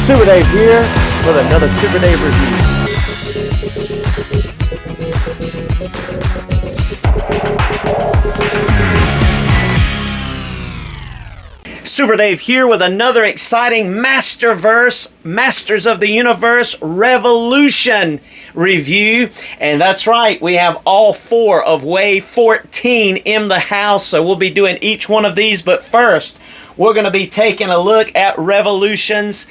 Super Dave here with another Super Dave review. Super Dave here with another exciting Masterverse, Masters of the Universe Revolution review. And that's right, we have all 4 of Wave 14 in the house, so we'll be doing each one of these. But first, we're going to be taking a look at Revolution's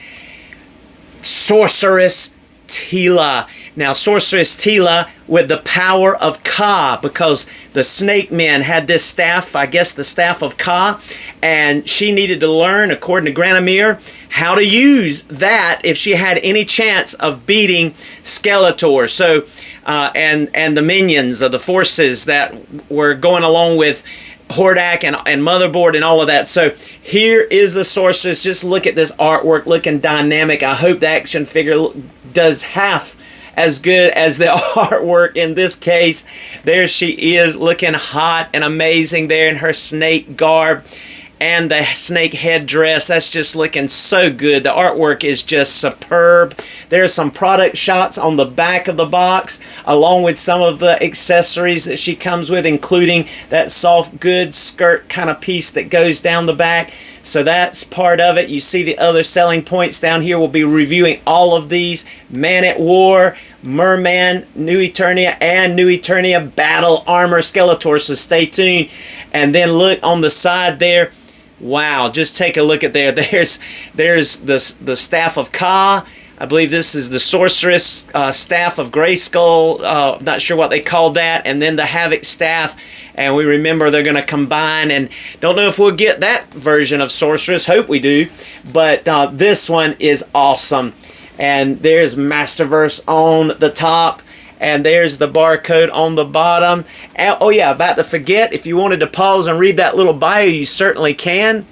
Sorceress Teela. Now, Sorceress Teela with the power of Ka, because the Snake Men had this staff, I guess the staff of Ka, and she needed to learn, according to Granomir, how to use that if she had any chance of beating Skeletor. So, and the minions of the forces that were going along with Hordak and Motherboard and all of that. So here is the Sorceress. Just look at this artwork, looking dynamic. I hope the action figure does half as good as the artwork in this case. There she is, looking hot and amazing there in her snake garb and the snake headdress. That's just looking so good. The artwork is just superb. There's some product shots on the back of the box, along with some of the accessories that she comes with, including that soft goods skirt kind of piece that goes down the back. So that's part of it. You see the other selling points down here. We'll be reviewing all of these. Man at War, Merman, New Eternia, and New Eternia Battle Armor Skeletor. So stay tuned. And then look on the side there. Wow, just take a look at there. There's the staff of Ka. I believe this is the Sorceress staff of Grayskull. Not sure what they called that. And then the Havoc staff. And we remember they're going to combine. And don't know if we'll get that version of Sorceress. Hope we do. But this one is awesome. And there's Masterverse on the top. And there's the barcode on the bottom. And, oh yeah, about to forget, if you wanted to pause and read that little bio, you certainly can.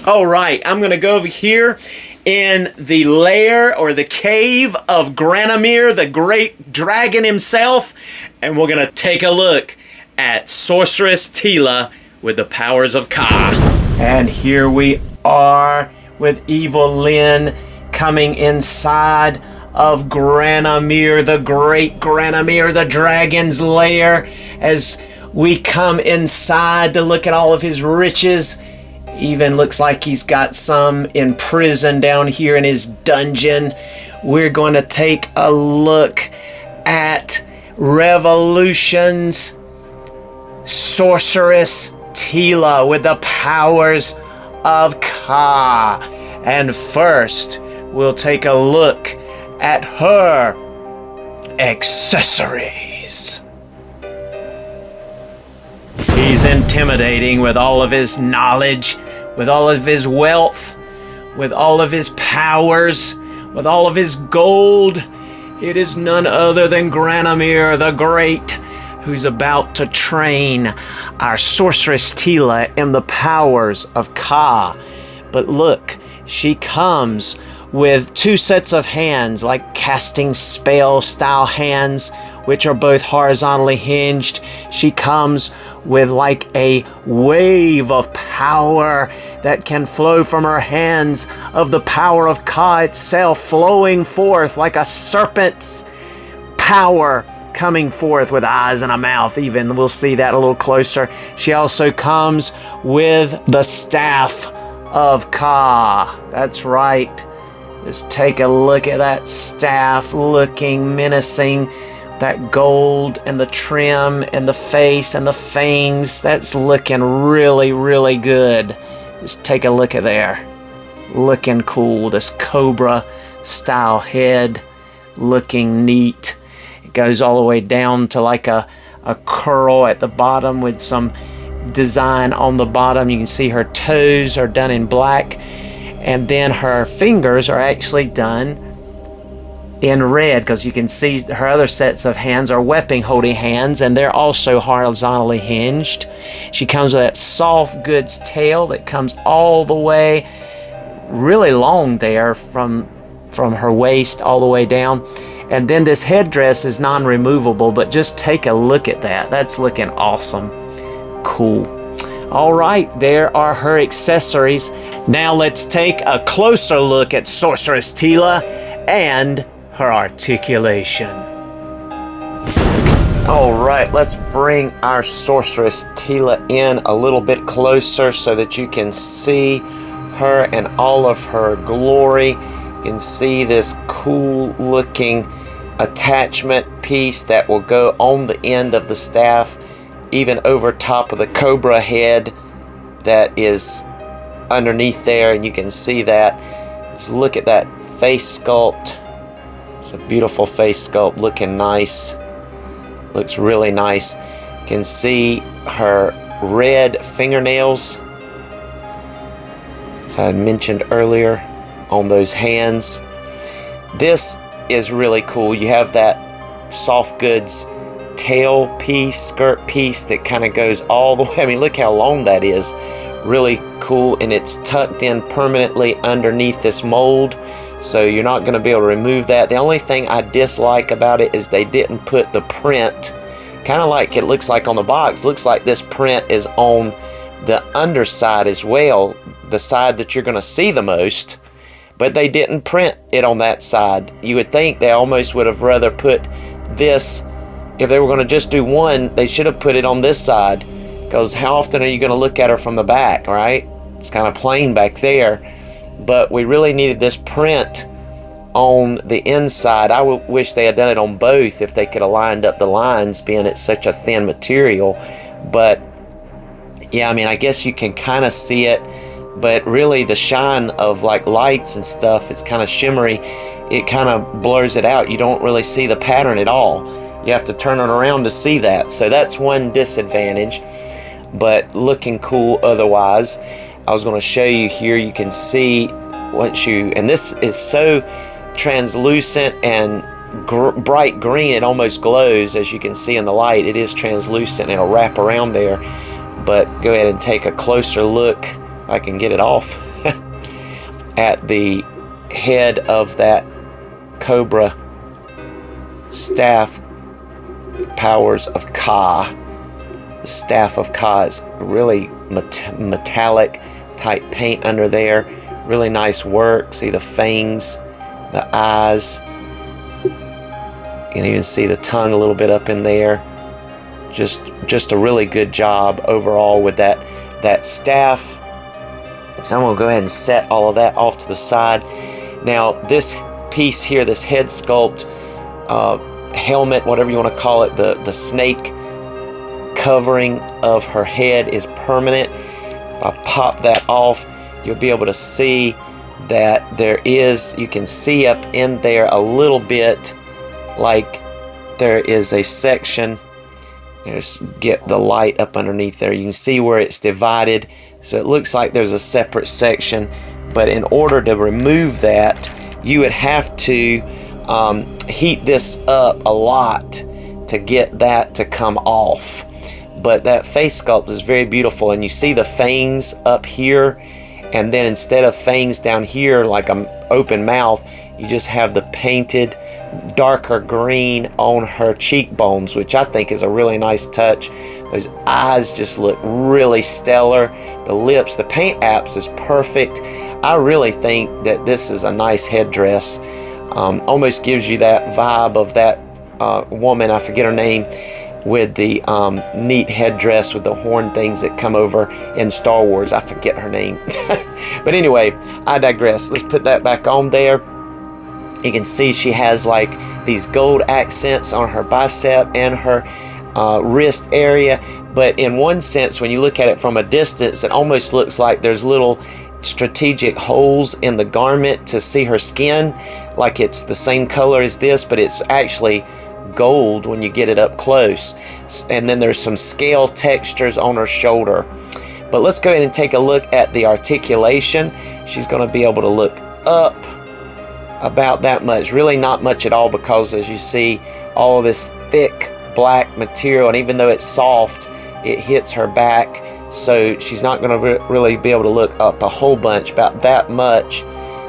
All right, I'm going to go over here in the lair or the cave of Granomir, the great dragon himself. And we're going to take a look at Sorceress Teela with the powers of Ka. And here we are with Evil Lyn coming inside of Granomir, the great Granomir, the dragon's lair, as we come inside to look at all of his riches. Even looks like he's got some in prison down here in his dungeon. We're going to take a look at Revolution's Sorceress Teela with the powers of Ka. And first, we'll take a look at her accessories. He's intimidating with all of his knowledge, with all of his wealth, with all of his powers, with all of his gold. It is none other than Granomir the Great, who's about to train our Sorceress Teela in the powers of Ka. But look, she comes with 2 sets of hands, like casting spell style hands, which are both horizontally hinged. She comes with like a wave of power that can flow from her hands, of the power of Ka itself flowing forth like a serpent's power coming forth with eyes and a mouth. Even we'll see that a little closer. She also comes with the staff of Ka. That's right. Just take a look at that staff, looking menacing. That gold and the trim and the face and the fangs, that's looking really, really good. Just take a look at there. Looking cool. This cobra style head, looking neat. It goes all the way down to like a curl at the bottom with some design on the bottom. You can see her toes are done in black. And then her fingers are actually done in red, because you can see her other sets of hands are weapon holding hands, and they're also horizontally hinged. She comes with that soft goods tail that comes all the way, really long there, from her waist all the way down. And then this headdress is non-removable, but just take a look at that. That's looking awesome. Cool. All right, there are her accessories. Now let's take a closer look at Sorceress Teela and her articulation. Alright, let's bring our Sorceress Teela in a little bit closer so that you can see her and all of her glory. You can see this cool looking attachment piece that will go on the end of the staff, even over top of the cobra head that is underneath there, and you can see that. Just look at that face sculpt. It's a beautiful face sculpt, looking nice. Looks really nice. You can see her red fingernails, as I had mentioned earlier, on those hands. This is really cool. You have that soft goods tail piece, skirt piece that kind of goes all the way. I mean, look how long that is. Really cool, and it's tucked in permanently underneath this mold, so you're not going to be able to remove that. The only thing I dislike about it is they didn't put the print, kind of like it looks like on the box. Looks like this print is on the underside as well, the side that you're going to see the most, but they didn't print it on that side. You would think they almost would have rather put this, if they were going to just do one, they should have put it on this side, because how often are you going to look at her from the back, right? It's kind of plain back there, but we really needed this print on the inside. I wish they had done it on both if they could have lined up the lines, being it's such a thin material. But yeah, I mean, I guess you can kind of see it, but really the shine of like lights and stuff, it's kind of shimmery, it kind of blurs it out. You don't really see the pattern at all. You have to turn it around to see that. So that's one disadvantage, but looking cool otherwise. I was going to show you here. You can see once you, and this is so translucent and bright green, it almost glows, as you can see in the light. It is translucent, it'll wrap around there. But go ahead and take a closer look, if I can get it off, at the head of that cobra staff. Powers of Ka. The staff of Ka is really metallic type paint under there. Really nice work. See the fangs, the eyes. You can even see the tongue a little bit up in there. Just a really good job overall with that staff. So I'm going to go ahead and set all of that off to the side. Now this piece here, this head sculpt, helmet, whatever you want to call it, the snake covering of her head is permanent. If I pop that off, you'll be able to see that there is, you can see up in there a little bit like there is a section. Just get the light up underneath there. You can see where it's divided, so it looks like there's a separate section, but in order to remove that, you would have to heat this up a lot to get that to come off. But that face sculpt is very beautiful, and you see the fangs up here, and then instead of fangs down here like an open mouth, you just have the painted darker green on her cheekbones, which I think is a really nice touch. Those eyes just look really stellar. The lips, the paint apps is perfect. I really think that this is a nice headdress. Almost gives you that vibe of that woman, I forget her name, with the neat headdress with the horn things that come over in Star Wars. I forget her name. But anyway, I digress. Let's put that back on there. You can see she has like these gold accents on her bicep and her wrist area. But in one sense, when you look at it from a distance, it almost looks like there's little strategic holes in the garment to see her skin, like it's the same color as this, but it's actually gold when you get it up close. And then there's some scale textures on her shoulder. But let's go ahead and take a look at the articulation. She's going to be able to look up about that much, really not much at all, because as you see, all of this thick black material, and even though it's soft, it hits her back, so she's not going to really be able to look up a whole bunch, about that much,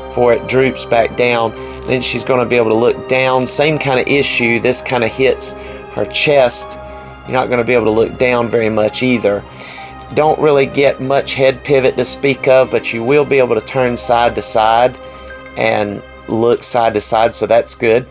before it droops back down. Then she's going to be able to look down. Same kind of issue, this kind of hits her chest. You're not going to be able to look down very much either. Don't really get much head pivot to speak of, but you will be able to turn side to side and look side to side, so that's good.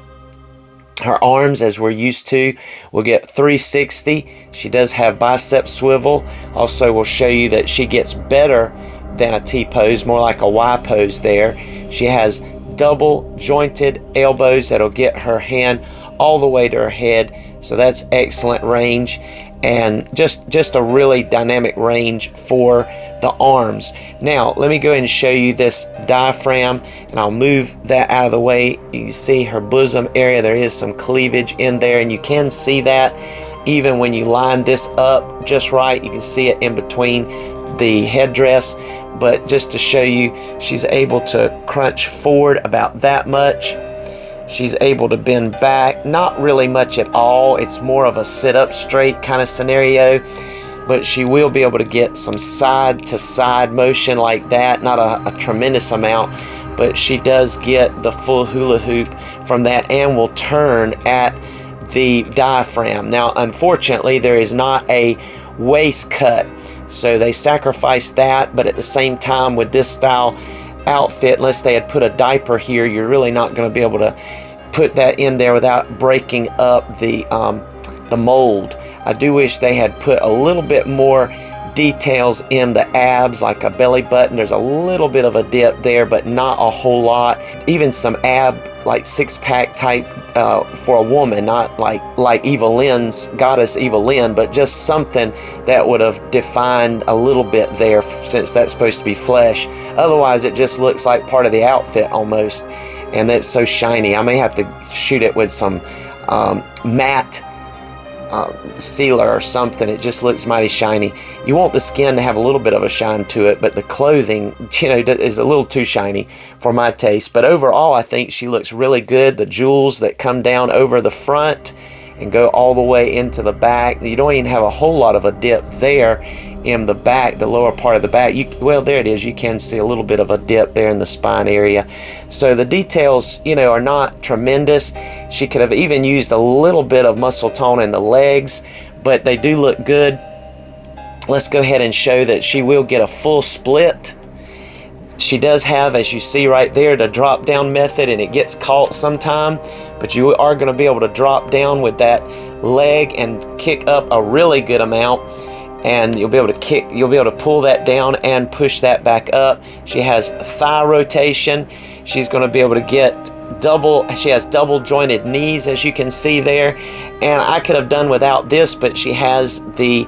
Her arms, as we're used to, will get 360. She does have bicep swivel. Also, we'll show you that she gets better than a T pose, more like a Y pose there. She has double jointed elbows that'll get her hand all the way to her head, so that's excellent range, and just a really dynamic range for the arms. Now let me go ahead and show you this diaphragm, and I'll move that out of the way. You can see her bosom area, there is some cleavage in there, and you can see that even when you line this up just right. You can see it in between the headdress. But just to show you, she's able to crunch forward about that much. She's able to bend back, not really much at all. It's more of a sit up straight kind of scenario, but she will be able to get some side to side motion like that. Not a tremendous amount, but she does get the full hula hoop from that, and will turn at the diaphragm. Now, unfortunately, there is not a waist cut, so they sacrificed that, but at the same time, with this style outfit, unless they had put a diaper here, you're really not going to be able to put that in there without breaking up the mold. I do wish they had put a little bit more details in the abs, like a belly button. There's a little bit of a dip there, but not a whole lot. Even some ab, like six-pack type for a woman, not like Eva Lynn's, Goddess Eva Lynn, but just something that would have defined a little bit there, since that's supposed to be flesh. Otherwise, it just looks like part of the outfit almost, and that's so shiny. I may have to shoot it with some matte sealer or something. It just looks mighty shiny. You want the skin to have a little bit of a shine to it, but the clothing, you know, is a little too shiny for my taste. But overall, I think she looks really good. The jewels that come down over the front and go all the way into the back, you don't even have a whole lot of a dip there in the back, the lower part of the back. Well, there it is. You can see a little bit of a dip there in the spine area. So the details, you know, are not tremendous. She could have even used a little bit of muscle tone in the legs, but they do look good. Let's go ahead and show that she will get a full split. She does have, as you see right there, the drop down method, and it gets caught sometime, but you are going to be able to drop down with that leg and kick up a really good amount, and you'll be able to pull that down and push that back up. She has thigh rotation. She's going to be able to get she has double jointed knees, as you can see there, and I could have done without this, but she has the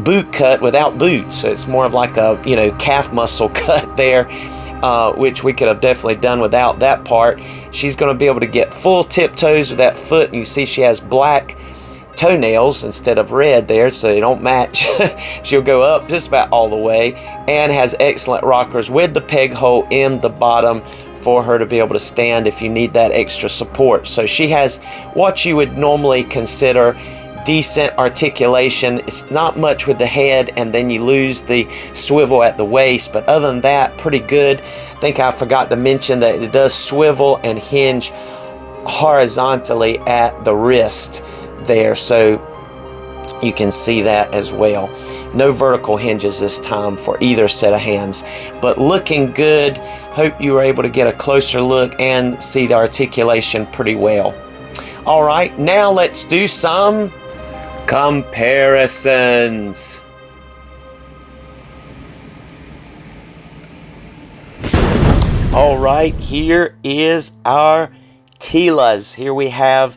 boot cut without boots, so it's more of like a, you know, calf muscle cut there, which we could have definitely done without that part. She's going to be able to get full tiptoes with that foot, and you see she has black toenails instead of red there, so they don't match. She'll go up just about all the way, and has excellent rockers with the peg hole in the bottom for her to be able to stand if you need that extra support. So she has what you would normally consider decent articulation. It's not much with the head, and then you lose the swivel at the waist, but other than that, pretty good. I think I forgot to mention that it does swivel and hinge horizontally at the wrist there, so you can see that as well. No vertical hinges this time for either set of hands, but looking good. Hope you were able to get a closer look and see the articulation pretty well. All right, now let's do some comparisons. All right, here is our Teelas. Here we have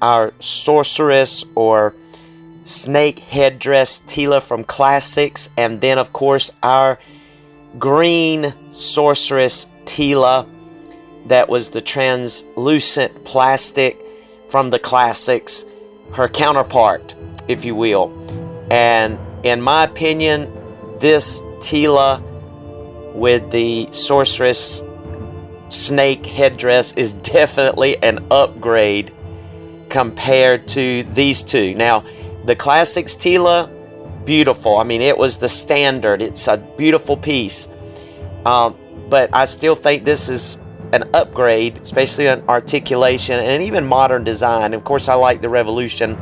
our Sorceress or snake headdress Teela from Classics, and then of course our green Sorceress Teela that was the translucent plastic from the Classics, her counterpart, if you will. And in my opinion, this Teela with the Sorceress snake headdress is definitely an upgrade compared to these two. Now, the Classics Teela, beautiful. I mean, it was the standard. It's a beautiful piece. But I still think this is an upgrade, especially on articulation and even modern design. Of course, I like the Revolution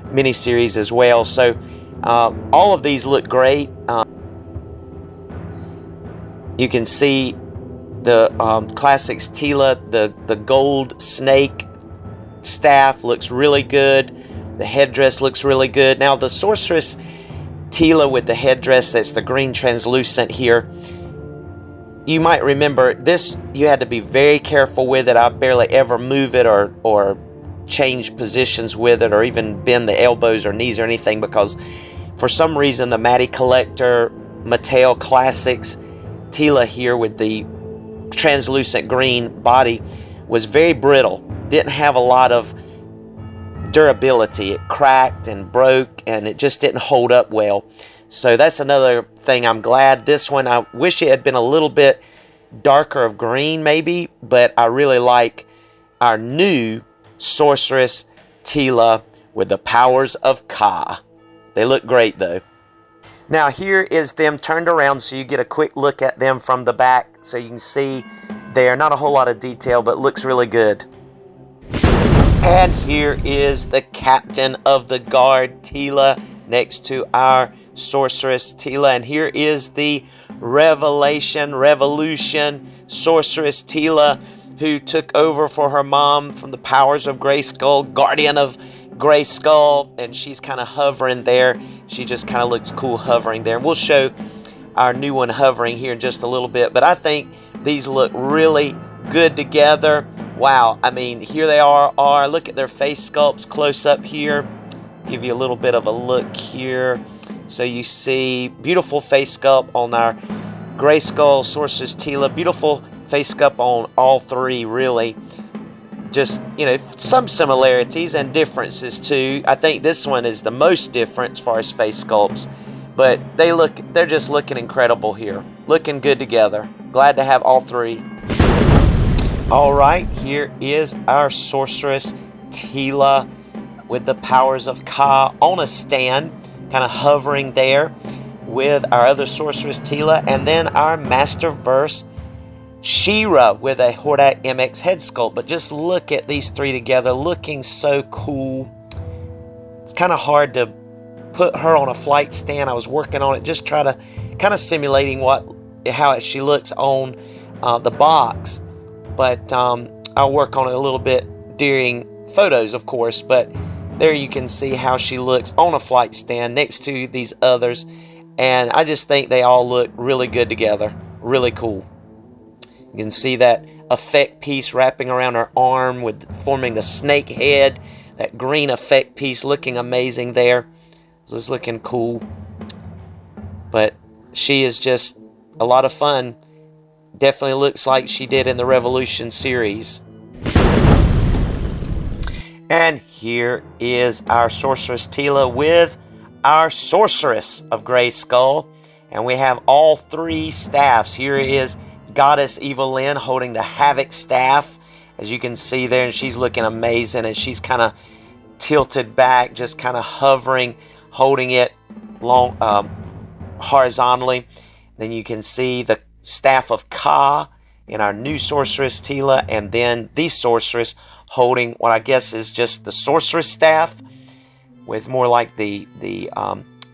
miniseries as well. So All of these look great. You can see the Classics Teela, the gold snake staff looks really good. The headdress looks really good. Now the Sorceress Teela with the headdress, that's the green translucent here. You might remember this, you had to be very careful with it. I barely ever move it or change positions with it or even bend the elbows or knees or anything, because for some reason the Matty Collector Mattel Classics Teela here with the translucent green body was very brittle. Didn't have a lot of durability. It cracked and broke and it just didn't hold up well. So that's another thing. I'm glad this one, I wish it had been a little bit darker of green maybe, but I really like our new Sorceress Teela with the powers of Ka. They look great though. Now here is them turned around so you get a quick look at them from the back so you can see there. Not a whole lot of detail, but looks really good. And here is the Captain of the Guard Teela next to our Sorceress Teela. And here is the Revolution Sorceress Teela, who took over for her mom from the powers of Grayskull, Guardian of Grayskull, and she's kind of hovering there. She just kind of looks cool hovering there. And we'll show our new one hovering here in just a little bit, but I think these look really good together. Wow, I mean, here they are. Look at their face sculpts close up here. Give you a little bit of a look here. So you see beautiful face sculpt on our Grayskull Sorceress Teela. Beautiful face sculpt on all three, really. Just, you know, some similarities and differences too. I think this one is the most different as far as face sculpts. But they're just looking incredible here. Looking good together. Glad to have all three. Alright, here is our Sorceress Teela with the powers of Ka on a stand, kind of hovering there with our other Sorceress Teela, and then our Masterverse She-Ra with a Hordak MX head sculpt. But just look at these three together, looking so cool. It's kind of hard to put her on a flight stand. I was working on it, just try to kind of simulating how she looks on the box. But I'll work on it a little bit during photos, of course. But there you can see how she looks on a flight stand next to these others. And I just think they all look really good together. Really cool. You can see that effect piece wrapping around her arm with forming the snake head. That green effect piece looking amazing there. So it's looking cool. But she is just a lot of fun. Definitely looks like she did in the Revolution series. And here is our Sorceress Teela with our Sorceress of Grayskull. And we have all three staffs. Here is Goddess Evelyn holding the Havoc staff, as you can see there, and she's looking amazing, and she's kind of tilted back, just kind of hovering, holding it long horizontally. Then you can see the staff of Ka in our new Sorceress Teela, and then the Sorceress holding what I guess is just the Sorceress staff, with more like the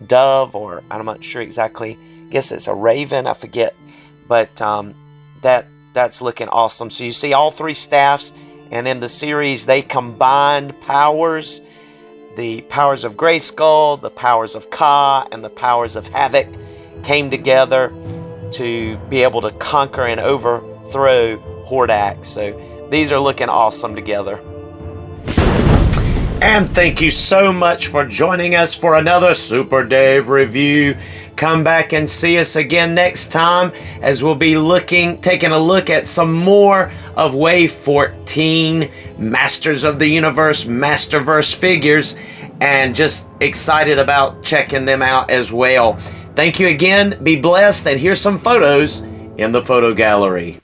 dove, or I'm not sure exactly. I guess it's a raven, I forget, but that's looking awesome. So you see all three staffs, and in the series they combined powers. The powers of Grayskull, the powers of Ka, and the powers of Havoc came together to be able to conquer and overthrow Hordak. So these are looking awesome together. And thank you so much for joining us for another Super Dave review. Come back and see us again next time, as we'll be taking a look at some more of Wave 14 Masters of the Universe Masterverse figures, and just excited about checking them out as well. Thank you again. Be blessed, and here's some photos in the photo gallery.